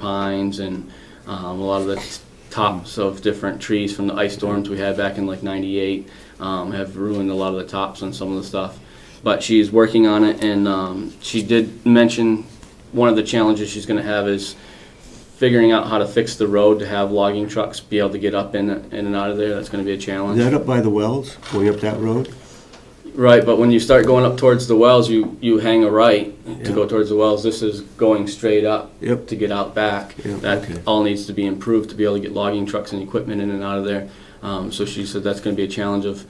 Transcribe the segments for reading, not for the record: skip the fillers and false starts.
pines and a lot of the tops of different trees from the ice storms we had back in like '98 have ruined a lot of the tops on some of the stuff. But she's working on it, and she did mention one of the challenges she's going to have is figuring out how to fix the road to have logging trucks be able to get up in and out of there. That's going to be a challenge. Is that up by the wells, going up that road? Right, but when you start going up towards the wells, you hang a right to Yeah. go towards the wells. This is going straight up Yep. to get out back. Yep, That okay. all needs to be improved to be able to get logging trucks and equipment in and out of there. So she said that's going to be a challenge of,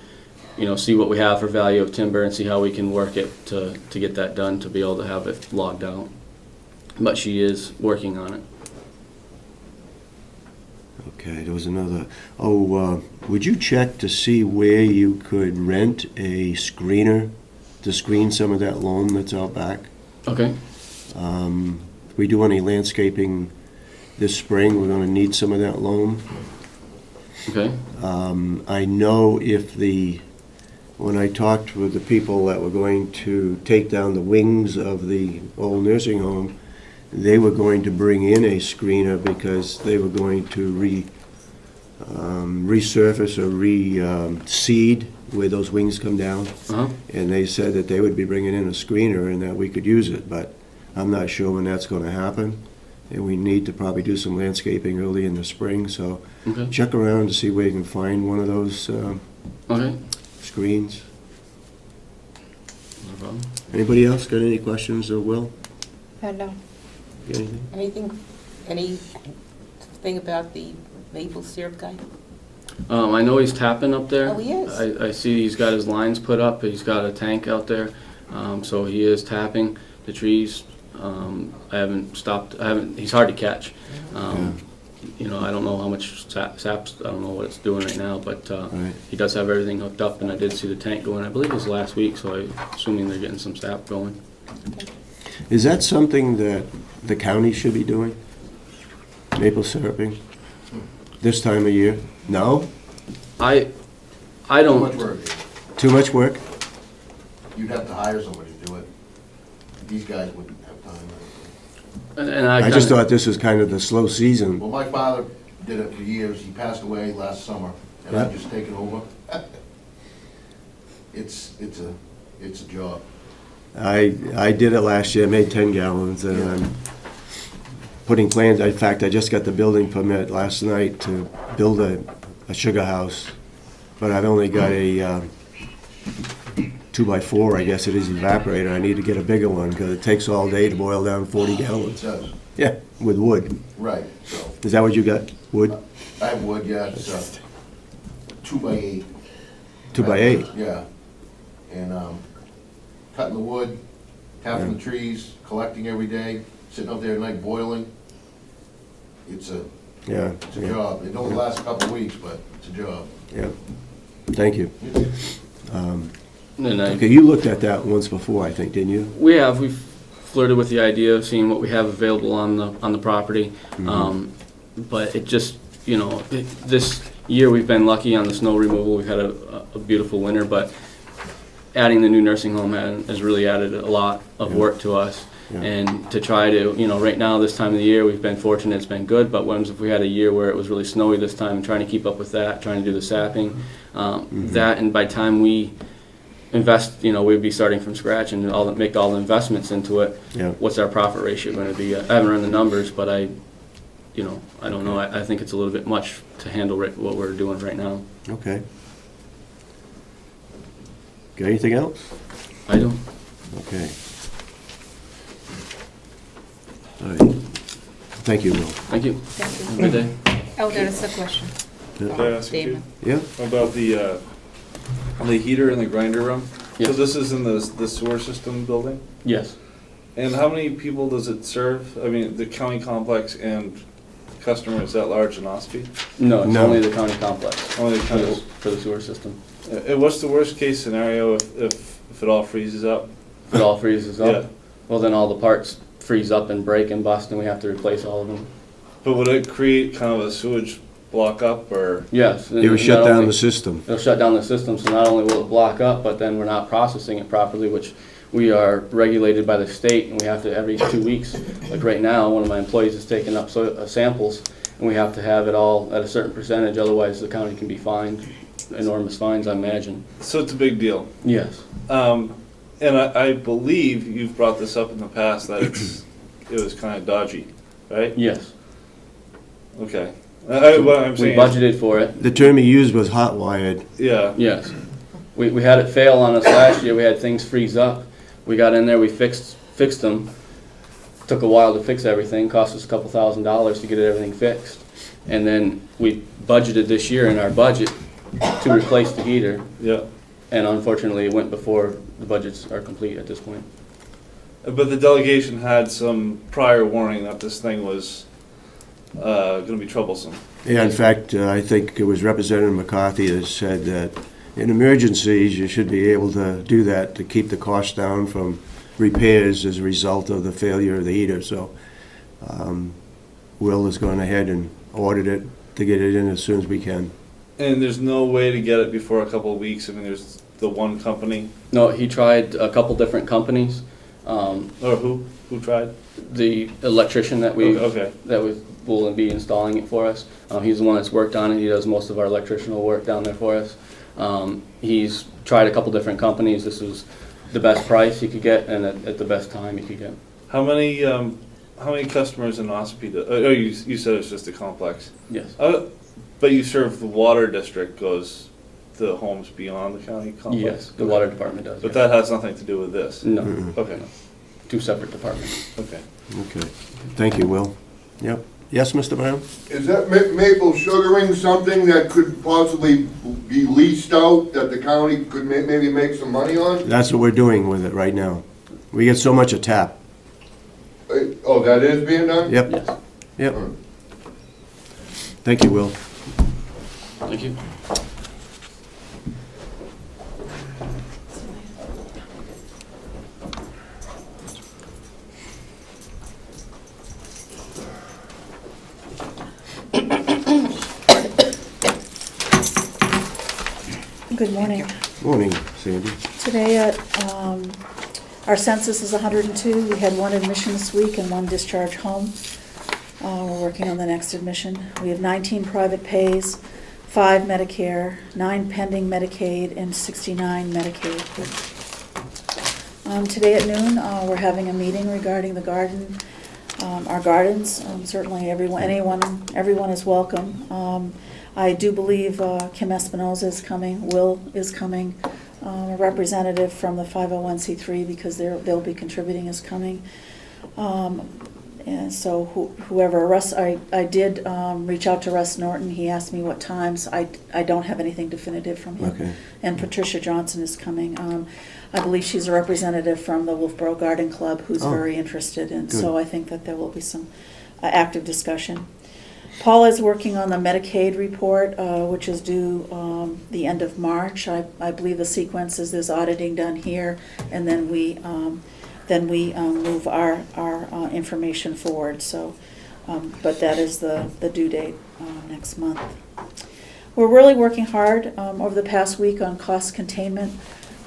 see what we have for value of timber and see how we can work it to get that done, to be able to have it logged out. But she is working on it. Okay, there was another, would you check to see where you could rent a screener to screen some of that loam that's out back? Okay. If we do any landscaping this spring, we're gonna need some of that loam. Okay. I know when I talked with the people that were going to take down the wings of the old nursing home, they were going to bring in a screener because they were going to resurface or reseed where those wings come down. Uh-huh. And they said that they would be bringing in a screener and that we could use it, but I'm not sure when that's going to happen. And we need to probably do some landscaping early in the spring, so Okay. check around to see where you can find one of those Okay. screens. No problem. Anybody else got any questions or Will? No. Got anything? Anything about the maple syrup guy? I know he's tapping up there. Oh, he is? I see he's got his lines put up. He's got a tank out there. So he is tapping the trees. I haven't stopped. He's hard to catch. I don't know how much sap's, I don't know what it's doing right now, but Right. he does have everything hooked up, and I did see the tank going. I believe it was last week, so I'm assuming they're getting some sap going. Is that something that the county should be doing? Maple syruping? This time of year? No? I Too don't. much work. Too much work? You'd have to hire somebody to do it. These guys wouldn't have time. And I just thought this was kind of the slow season. Well, my father did it for years. He passed away last summer, and I've Yeah. just taken over. It's a job. I did it last year, made 10 gallons, and Yeah. I'm putting plans. In fact, I just got the building permit last night to build a sugar house, but I've only got a 2x4, I guess it is, evaporator. I need to get a bigger one because it takes all day to boil down 40 It gallons. does. Yeah, with wood. Right, so, Is that what you got? Wood? I have wood, yeah, it's 2x8. 2x8? Yeah. And cutting the wood, tapping the trees, collecting every day, sitting up there at night boiling. It's a Yeah. job. It don't last a couple of weeks, but it's a job. Yeah. Thank you. And Okay, you looked at that once before, I think, didn't you? we've flirted with the idea of seeing what we have available on the property. But it just, this year we've been lucky on the snow removal. We've had a beautiful winter, but adding the new nursing home has really added a lot of Yeah. work to us. Yeah. And to try to, right now, this time of the year, we've been fortunate, it's been good, but what if we had a year where it was really snowy this time, trying to keep up with that, trying to do the sapping, that, and by the time we invest, we'd be starting from scratch and make all the investments into it. Yeah. What's our profit ratio going to be? I haven't run the numbers, but I don't know. I think it's a little bit much to handle what we're doing right now. Okay. Got anything else? I don't. Okay. All right. Thank you, Will. Thank you. Thank Have a good day. Oh, there is a question. Yeah. Can I ask you Damon. Yeah? about the heater in the grinder room? So Yes. this is in the sewer system building? Yes. And how many people does it serve? I mean, the county complex and customer, is that large in Ospey? No, it's No. only the county complex Only the for county. the sewer system. And what's the worst case scenario if it all freezes up? If it all freezes up, Yeah. well, then all the parts freeze up and break and bust, and we have to replace all of them. But would it create kind of a sewage block up or? Yes. It would shut down the system. It'll shut down the system, so not only will it block up, but then we're not processing it properly, which we are regulated by the state, and we have to every 2 weeks. Like right now, one of my employees is taking up samples, and we have to have it all at a certain percentage. Otherwise, the county can be fined, enormous fines, I imagine. So it's a big deal. Yes. And I believe you've brought this up in the past, that it was kind of dodgy, right? Yes. Okay. What I'm We saying budgeted for it. The term he used was hot-wired. yeah. Yes. We had it fail on us last year. We had things freeze up. We got in there, we fixed them. Took a while to fix everything, cost us a couple $1,000s to get everything fixed. And then we budgeted this year in our budget to replace the heater, Yeah. and unfortunately it went before the budgets are complete at this point. But the delegation had some prior warning that this thing was going to be troublesome. Yeah, in fact, I think it was Representative McCarthy that said that in emergencies, you should be able to do that to keep the cost down from repairs as a result of the failure of the heater. So Will has gone ahead and ordered it to get it in as soon as we can. And there's no way to get it before a couple of weeks. I mean, there's the one company. No, he tried a couple different companies. Or who tried? The electrician that Okay. will be installing it for us. He's the one that's worked on it. He does most of our electrical work down there for us. He's tried a couple different companies. This was the best price he could get, and at the best time he could get. How many customers in Ossipee do? Oh, you said it's just a complex. Yes. But you serve the water district, goes to homes beyond the county complex? Yes, the water department does. But yeah. that has nothing to do with this? No. Okay, Two separate departments. okay. Okay. Thank you, Will. Yep. Yes, Mr. Brown? Is that maple sugaring something that could possibly be leased out, that the county could maybe make some money on? That's what we're doing with it right now. We get so much a tap. Oh, that is being done? Yep, Yes. yep. Thank you, Will. Thank you. Good morning. Morning, Sandy. Today, our census is 102. We had one admission this week and one discharge home. We're working on the next admission. We have 19 private pays, 5 Medicare, 9 pending Medicaid, and 69 Medicaid. Today at noon, we're having a meeting regarding the garden, our gardens. Certainly everyone is welcome. I do believe Kim Espinoza is coming, Will is coming, a representative from the 501c3, because they'll be contributing, is coming. And so whoever, Russ, I did reach out to Russ Norton. He asked me what times. I don't have anything definitive from him. Okay. And Patricia Johnson is coming. I believe she's a representative from the Wolfboro Garden Club who's very interested, and Good. so I think that there will be some active discussion. Paula is working on the Medicaid report, which is due the end of March. I believe the sequence is there's auditing done here, and then we move our information forward. So, but that is the due date next month. We're really working hard over the past week on cost containment,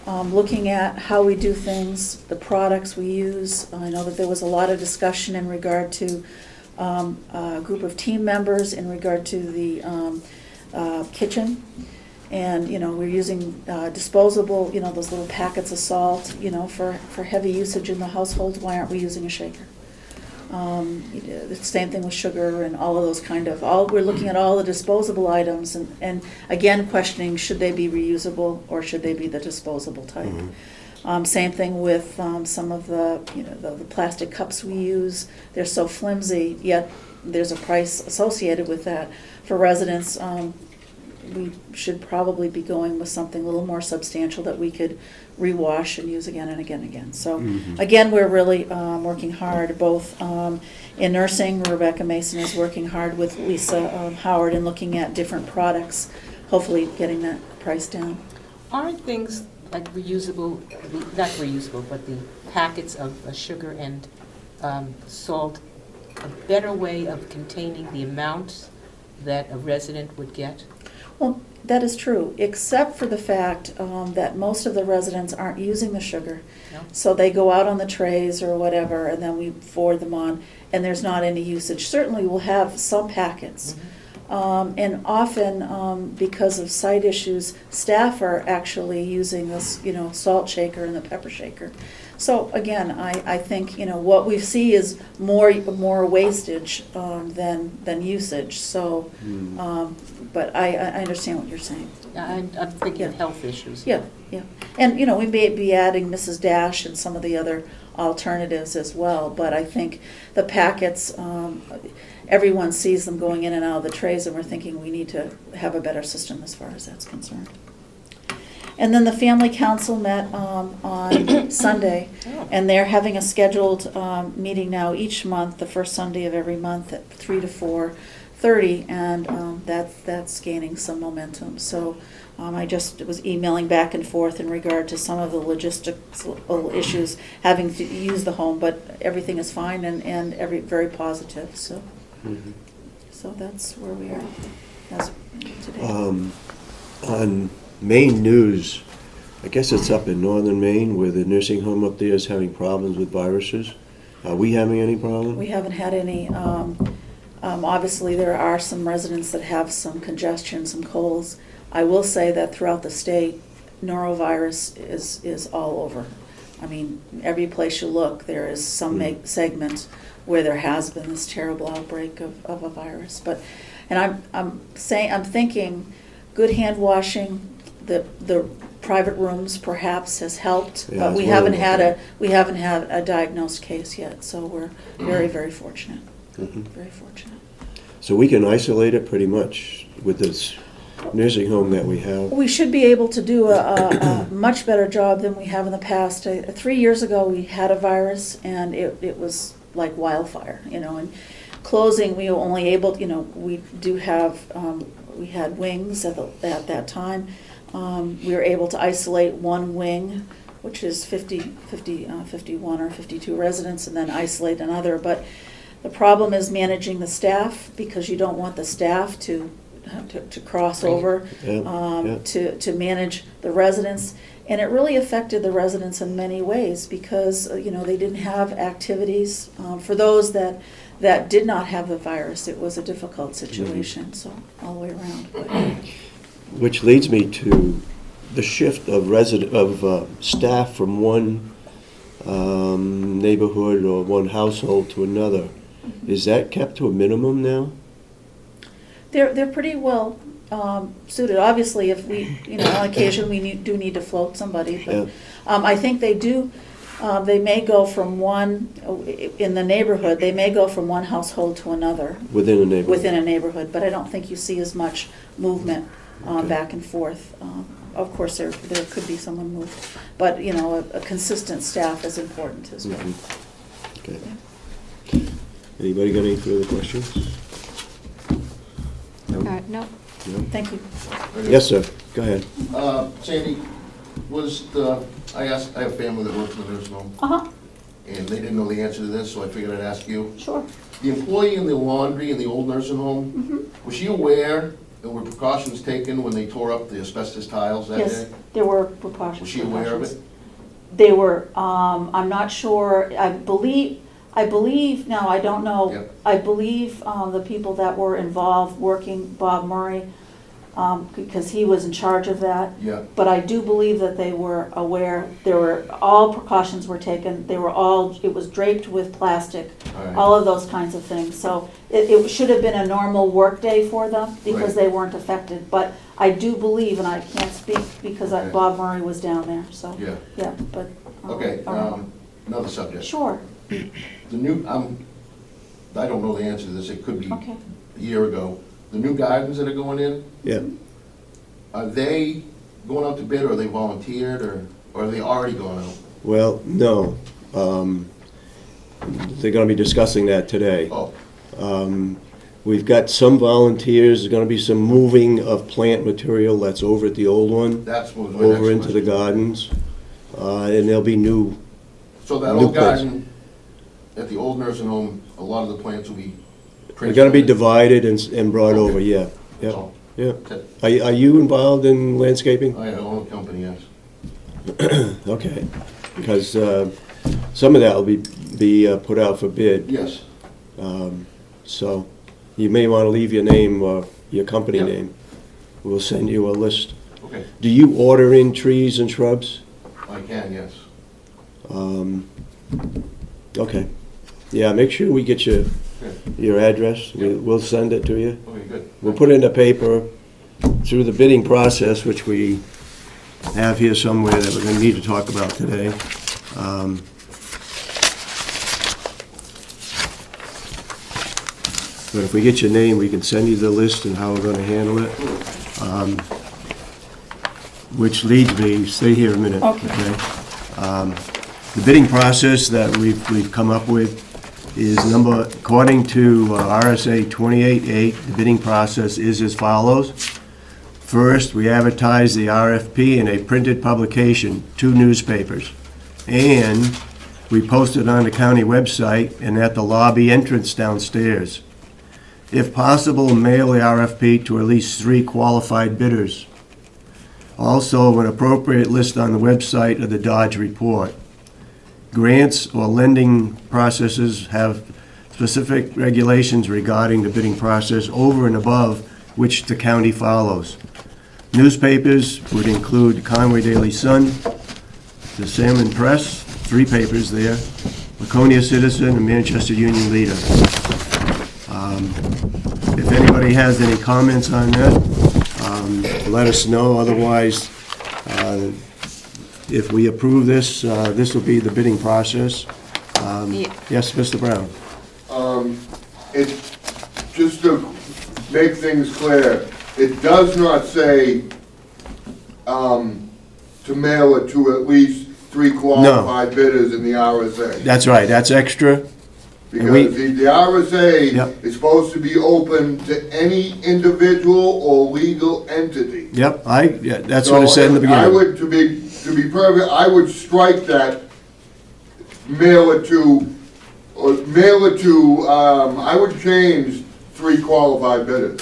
looking at how we do things, the products we use. I know that there was a lot of discussion in regard to a group of team members in regard to the kitchen. And, we're using disposable, those little packets of salt, for heavy usage in the household. Why aren't we using a shaker? The same thing with sugar and all of those we're looking at all the disposable items and again questioning, should they be reusable or should they be the disposable type? Mm-hmm. Same thing with some of the plastic cups we use. They're so flimsy, yet there's a price associated with that. For residents, we should probably be going with something a little more substantial that we could rewash and use again and again and again. So again, we're really working hard, both in nursing. Rebecca Mason is working hard with Lisa Howard and looking at different products, hopefully getting that price down. Aren't things like reusable, not reusable, but the packets of sugar and salt a better way of containing the amounts that a resident would get? Well, that is true, except for the fact that most of the residents aren't using the sugar. No? So they go out on the trays or whatever, and then we forward them on, and there's not any usage. Certainly, we'll have some packets. And often, because of site issues, staff are actually using this, salt shaker and the pepper shaker. So again, I think, what we see is more wastage than usage. So, but I understand what you're saying. I'm thinking of Yeah. health issues. Yeah, yeah. And, we may be adding Mrs. Dash and some of the other alternatives as well, but I think the packets, everyone sees them going in and out of the trays, and we're thinking we need to have a better system as far as that's concerned. And then the Family Council met on Sunday, and they're having a scheduled meeting now each month, the first Sunday of every month at 3 to 4:30, and that's gaining some momentum. So I just was emailing back and forth in regard to some of the logistical issues having to use the home, but everything is fine and very positive. So, so that's where we are as today. On Maine News, I guess it's up in northern Maine where the nursing home up there is having problems with viruses. Are we having any problem? We haven't had any. Obviously, there are some residents that have some congestion, some colds. I will say that throughout the state, norovirus is all over. I mean, every place you look, there is some segment where there has been this terrible outbreak of a virus. But, and I'm thinking, good hand washing, the private rooms perhaps has helped, Yeah, but that's we one haven't of had them. a diagnosed case yet. So we're very fortunate. Very fortunate. So we can isolate it pretty much with this nursing home that we have. We should be able to do a much better job than we have in the past. 3 years ago, we had a virus, and it was like wildfire, and closing, we were only able, we do have, we had wings at that time. We were able to isolate one wing, which is 51 or 52 residents, and then isolate another. But the problem is managing the staff, because you don't want the staff to cross over to manage the residents. And it really affected the residents in many ways because, they didn't have activities. For those that did not have the virus, it was a difficult situation, so all the way around. Which leads me to the shift of staff from one neighborhood or one household to another. Is that kept to a minimum now? They're pretty well suited. Obviously, if we, on occasion, we do need to float somebody, but I think they do. They may go from one, in the neighborhood, they may go from one household to another. Within a neighborhood? Within a neighborhood, but I don't think you see as much movement back and forth. Of course, there could be someone moved, but, a consistent staff is important as well. Okay. Anybody got any further questions? No. No? Thank you. Yes, sir. Go ahead. Sandy, I have family that works in the nursing home, Uh-huh, and they didn't know the answer to this, so I figured I'd ask you. sure. The employee in the laundry in the old nursing home, was she aware, and were precautions taken when they tore up the asbestos tiles that Yes, day? there were precautions. Was she aware of it? They were, I'm not sure, I believe, now I don't know. Yep. I believe the people that were involved working, Bob Murray, because he was in charge of that. Yeah. But I do believe that they were aware, all precautions were taken, it was draped with plastic, All right. all of those kinds of things. So it should have been a normal work day for them because Right. they weren't affected. But I do believe, and I can't speak because Okay. Bob Murray was down there, so. Yeah. Yeah, but. Okay, all right. another subject. Sure, The new, I don't know the answer to this, it could be okay. a year ago. The new gardens that are going in, Yeah. are they going out to bid, or are they volunteered, or are they already going out? Well, no. They're going to be discussing that today. Oh, We've got some volunteers, there's going to be some moving of plant material that's over at the old one, that's what was my next over into the question. gardens. And there'll be new, So that new old place. garden at the old nursing home, a lot of the plants will be they're going to be transplanted? divided and brought over, yeah. That's Yep. all. yeah. That's Are you involved in landscaping? I own a company, yes. Okay, because some of that will be put out for bid. Yes. So you may want to leave your name or your company Yep. name. We'll send you a list. Okay, Do you order in trees and shrubs? I can, yes. Okay. Yeah, make sure we get your address. We'll send it to you. Okay, good. We'll put it in the paper through the bidding process, which we have here somewhere that we're gonna need to talk about today. But if we get your name, we can send you the list and how we're gonna handle it. Which leads me, stay here a minute, Okay. The bidding process that we've come up with is according to RSA 28.8, the bidding process is as follows. First, we advertise the RFP in a printed publication, 2 newspapers, and we post it on the county website and at the lobby entrance downstairs. If possible, mail the RFP to at least 3 qualified bidders. Also, an appropriate list on the website of the Dodge report. Grants or lending processes have specific regulations regarding the bidding process over and above which the county follows. Newspapers would include the Conway Daily Sun, the Salmon Press, 3 papers there, Laconia Citizen, and Manchester Union Leader. If anybody has any comments on that, let us know. Otherwise, if we approve this, this will be the bidding process. Yes, Mr. Brown? It, just to make things clear, it does not say, to mail it to at least 3 qualified bidders in the RSA. That's right, that's extra. Because the RSA Yep. is supposed to be open to any individual or legal entity. Yep, that's what it said in the So I beginning. would, to be perfect, I would strike that, I would change 3 qualified bidders.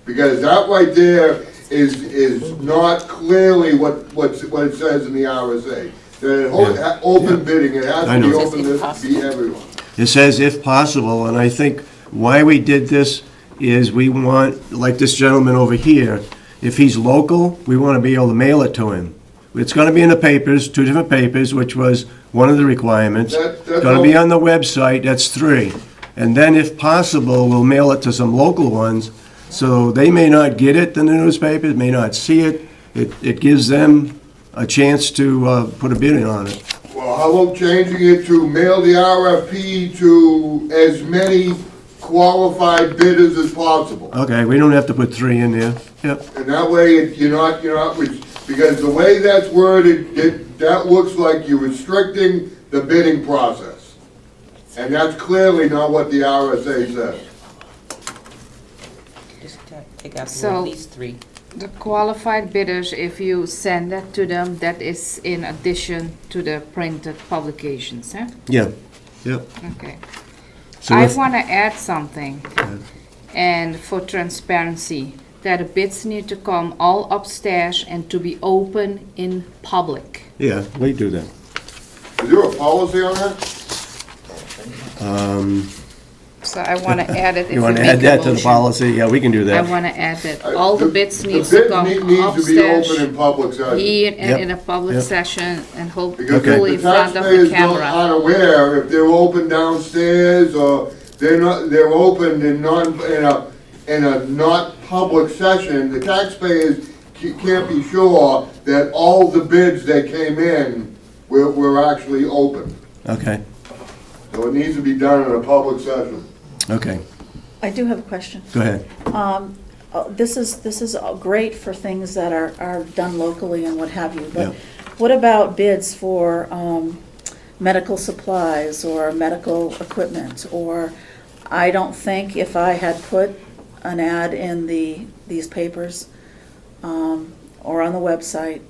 Because that right there is not clearly what it says in the RSA. That open bidding, it has I to be know. open to be everyone. It says if possible, and I think why we did this is we want, like this gentleman over here, if he's local, we want to be able to mail it to him. It's going to be in the papers, 2 different papers, which was one of the requirements. That's It's going to be on the website, that's 3. And then if possible, we'll mail it to some local ones, so they may not get it in the newspapers, may not see it. It gives them a chance to put a bid in on it. Well, how about changing it to mail the RFP to as many qualified bidders as possible? Okay, we don't have to put 3 in there. Yep, And that way, you're not, because the way that's worded, that looks like you're restricting the bidding process. And that's clearly not what the RSA says. Just take out the So- word at least 3. The qualified bidders, if you send that to them, that is in addition to the printed publications, eh? yeah, yep. Okay. So I if- want to add something, and for transparency, that the bids need to come all upstairs and to be open in public. Yeah, we do that. Is there a policy on that? So I want to add it if You you want to make add a that to the motion. policy? Yeah, we can do I that. want to add that all the bids needs The to bid come needs to be upstairs, open in public session. here and Yep. in a public Yep. session, and Because hopefully if in the front of the taxpayers camera. aren't aware, if they're open downstairs, or they're open in a not public session, the taxpayers can't be sure that all the bids that came in were actually open. Okay, So it needs to be done in a public session. okay, I do have a question. go ahead. This is great for things that are done locally and what have you, Yeah. but what about bids for medical supplies or medical equipment? Or, I don't think if I had put an ad in these papers or on the website,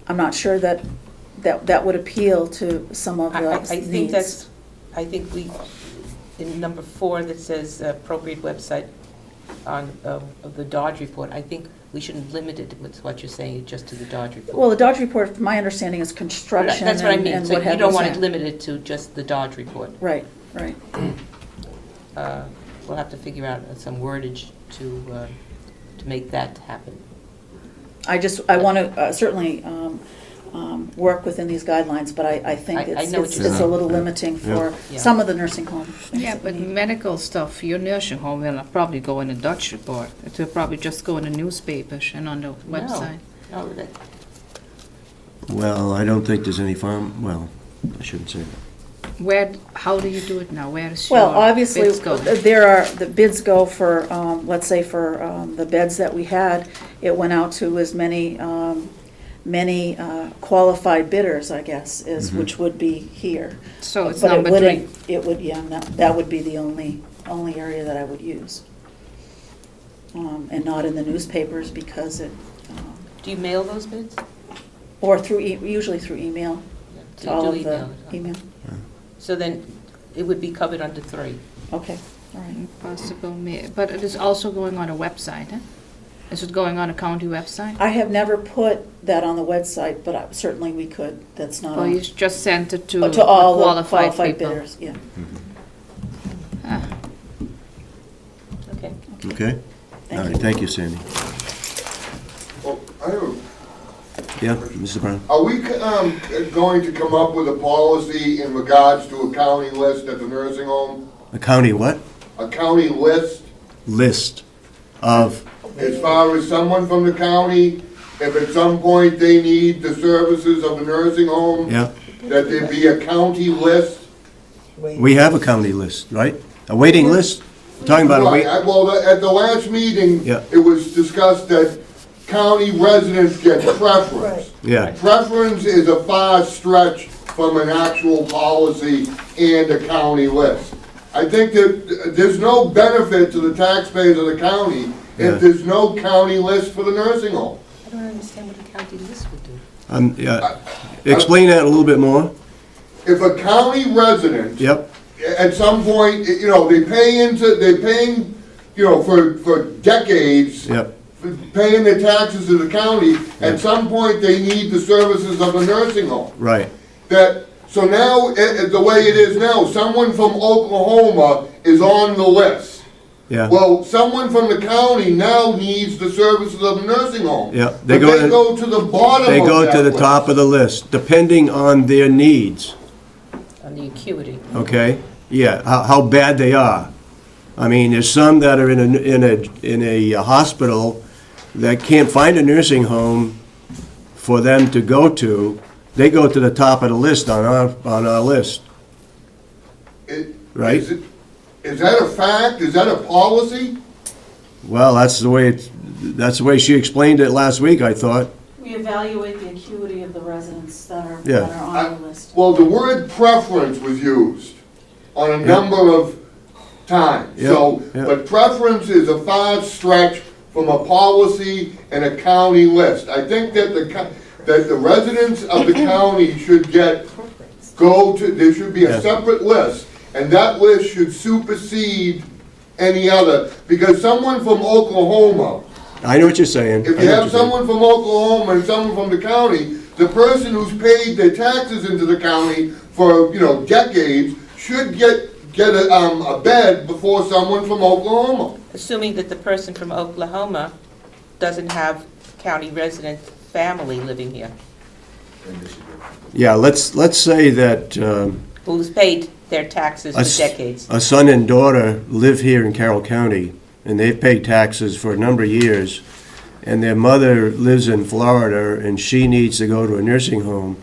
I'm not sure that would appeal to some of the I needs. think we, in number 4 that says appropriate website of the Dodge report, I think we shouldn't limit it with what you're saying, just to the Dodge report. Well, the Dodge report, from my understanding, is construction That's what I mean, and so what have you don't want you. it limited to just the Dodge report. Right, right. We'll have to figure out some wordage to make that happen. I want to certainly work within these guidelines, but I think I it's know what it's you're it's a saying. little limiting for Yeah. some of the nursing homes. Yeah, but medical stuff, your nursing home will probably go in a Dutch report. It will probably just go in the newspapers and on the website. No, Well, I don't think there's any well, I shouldn't say that. How do you do it now? Where is your Well, obviously, bids go? the bids go for, let's say for the beds that we had, it went out to as many qualified bidders, I guess, which would be here. So it's But it number wouldn't, 3. it would, yeah, that would be the only area that I would use. And not in the newspapers because it, do you mail those bids? or usually through email, So to you all do of the email it, huh? email. So then it would be covered under 3. Okay, all right. Possible, but it is also going on a website, eh? Is it going on a county website? I have never put that on the website, but certainly we could. That's not Or on. you just sent it to all the qualified qualified people? bidders, yeah. Ah, Okay. Okay? All Thank right, you. thank you, Sandy. Well, I have Yeah, Mr. Brown? Are we going to come up with a policy in regards to a county list at the nursing home? A county what? A county list, List of, as far as someone from the county, if at some point they need the services of the nursing home, yeah, that there be a county list? we have a county list, right? A waiting list? We're talking about a Right, wait, well, at the last meeting, Yeah. it was discussed that county residents get preference. yeah, Preference is a far stretch from an actual policy and a county list. I think that there's no benefit to the taxpayers of the county Yeah. if there's no county list for the nursing home. I don't understand what a county list would do. yeah. Explain that a little bit more. If a county resident, Yep, at some point, they're paying, for decades, yep, paying their taxes to the county, at some point, they need the services of a nursing home. right, So now, the way it is now, someone from Oklahoma is on the list. yeah, Well, someone from the county now needs the services of a nursing home. yeah. But they go to the bottom of They go that to the list. top of the list, depending on their needs, On the acuity. okay? Yeah, how bad they are. I mean, there's some that are in a hospital that can't find a nursing home for them to go to. They go to the top of the list on our list, It- right? Is that a fact? Is that a policy? Well, that's the way she explained it last week, I thought. We evaluate the acuity of the residents that are Yeah. on the list. Well, the word preference was used on a number of times. Yeah, So, yeah. but preference is a far stretch from a policy and a county list. I think that the residents of the county should there should be Yeah. a separate list, and that list should supersede any other, because someone from Oklahoma, I know what you're saying. if I you know what have you're saying. someone from Oklahoma and someone from the county, the person who's paid their taxes into the county for, decades should get a bed before someone from Oklahoma. Assuming that the person from Oklahoma doesn't have county resident family living here, Yeah, let's say that who's paid their taxes a for decades. a son and daughter live here in Carroll County, and they've paid taxes for a number of years, and their mother lives in Florida, and she needs to go to a nursing home,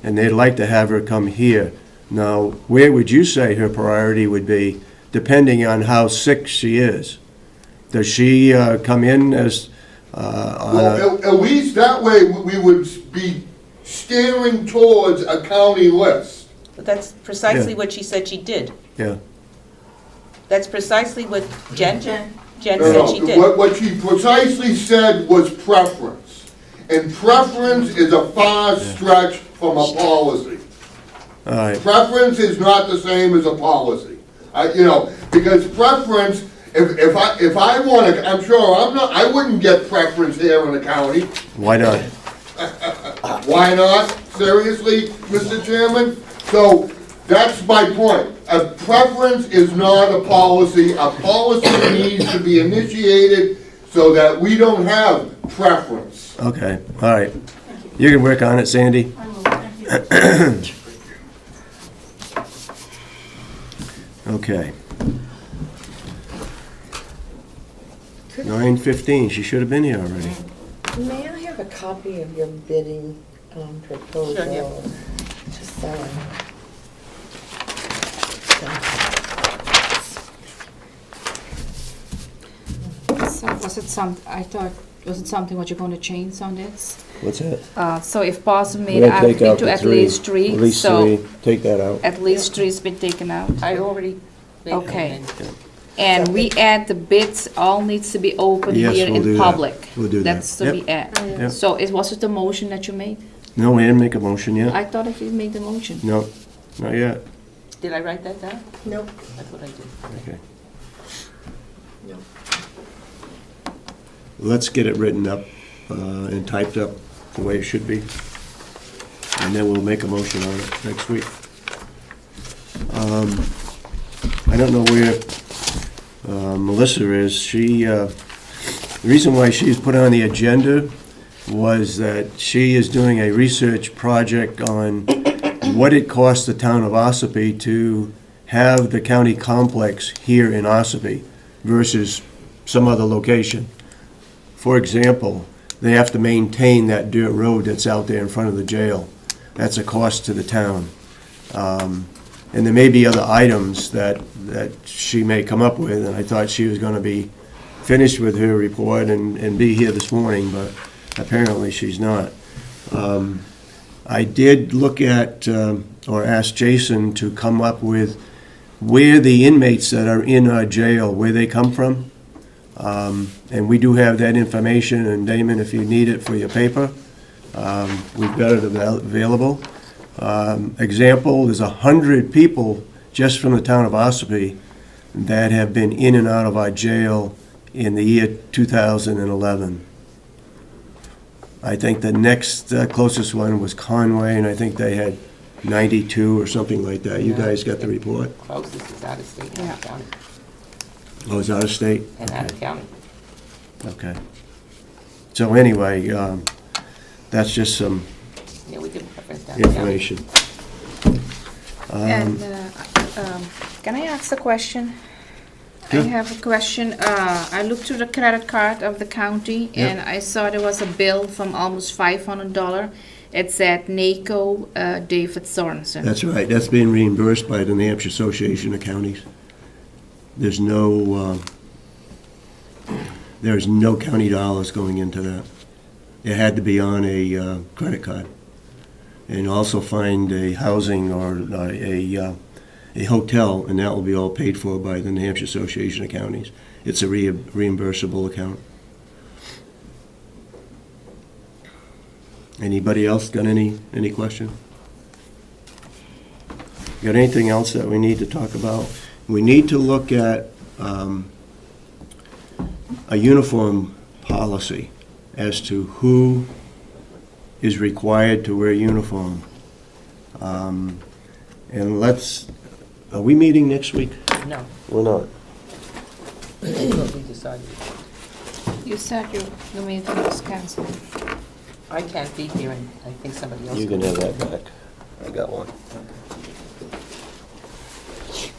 and they'd like to have her come here. Now, where would you say her priority would be, depending on how sick she is? Does she come in as, Well, at least that way, we would be steering towards a county list. But that's precisely Yeah. what she said she did. yeah, That's precisely what Jen No, said she did. What she precisely said was preference. And preference is a far stretch from a policy. all right, Preference is not the same as a policy. Because preference, if I wanna, I'm sure, I wouldn't get preference here in the county. Why not? Why not? Seriously, Mr. Chairman? So, that's my point. A preference is not a policy. A policy needs to be initiated so that we don't have preference. Okay, all right. You can work on it, Sandy. Okay. 9:15, she should have been here already. May I have a copy of your bidding proposal? Sure, yeah. Just so So was it something what you're going to change on this? What's that? So if possible, We're made gonna take out to the at three. least three. At least So three, take that out. at least three's been taken out. I already made an Okay. amendment. And we add the bids, all needs to be open Yes, here we'll do in that. public. We'll do that. That's to Yep. be add. Yep. So was it the motion that you made? No, we didn't make a motion yet. I thought that you made the motion. No, not yet. Did I write that down? Nope. I thought I did. Okay. No. Let's get it written up and typed up the way it should be. And then we'll make a motion on it next week. I don't know where Melissa is. The reason why she's put on the agenda was that she is doing a research project on what it costs the town of Ossipee to have the county complex here in Ossipee versus some other location. For example, they have to maintain that dirt road that's out there in front of the jail. That's a cost to the town. And there may be other items that she may come up with, and I thought she was gonna be finished with her report and be here this morning, but apparently she's not. I did look at, or ask Jason to come up with where the inmates that are in our jail, where they come from. And we do have that information, and Damon, if you need it for your paper, we've got it available. Example, there's 100 people just from the town of Ossipee that have been in and out of our jail in the year 2011. I think the next closest one was Conway, and I think they had 92 or something like that. You guys got the report? Closest is out of state and out of county. Oh, it's out of state? And out of county. Okay. So anyway, that's just some Yeah, we can reference down the county. information. And can I ask a question? Sure. I have a question. I looked through the credit card of the county, Yep. and I saw there was a bill from almost $500. It said NACO David Sorensen. That's right, that's being reimbursed by the New Hampshire Association of Counties. There's no county dollars going into that. It had to be on a credit card. And also find a housing or a hotel, and that will be all paid for by the New Hampshire Association of Counties. It's a reimbursable account. Anybody else got any question? Got anything else that we need to talk about? We need to look at a uniform policy as to who is required to wear uniform. And are we meeting next week? No, We're not. that's what we decided. You said your meeting was canceled. I can't be here, and I think somebody else. You can have that back. I got one.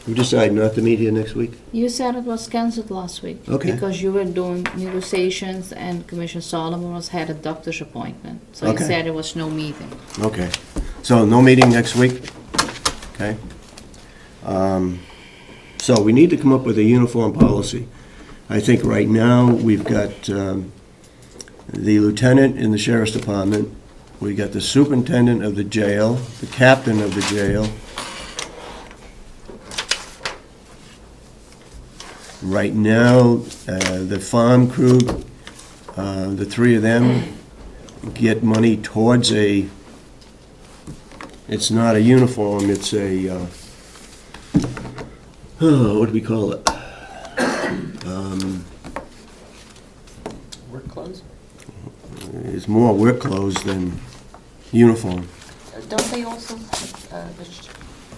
We decided not to meet here next week? You said it was canceled last week. Okay. Because you were doing negotiations and Commissioner Solomon had a doctor's appointment. So he Okay. said there was no meeting. Okay. So no meeting next week? Okay. So we need to come up with a uniform policy. I think right now, we've got the lieutenant in the sheriff's department, we got the superintendent of the jail, the captain of the jail. Right now, the farm crew, the three of them get money towards it's not a uniform, it's a, what do we call it? Work clothes? is more work clothes than uniform. Don't they also have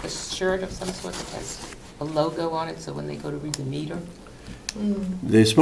a shirt of some sort that has a logo on it, so when they go to read the meter? They're supposed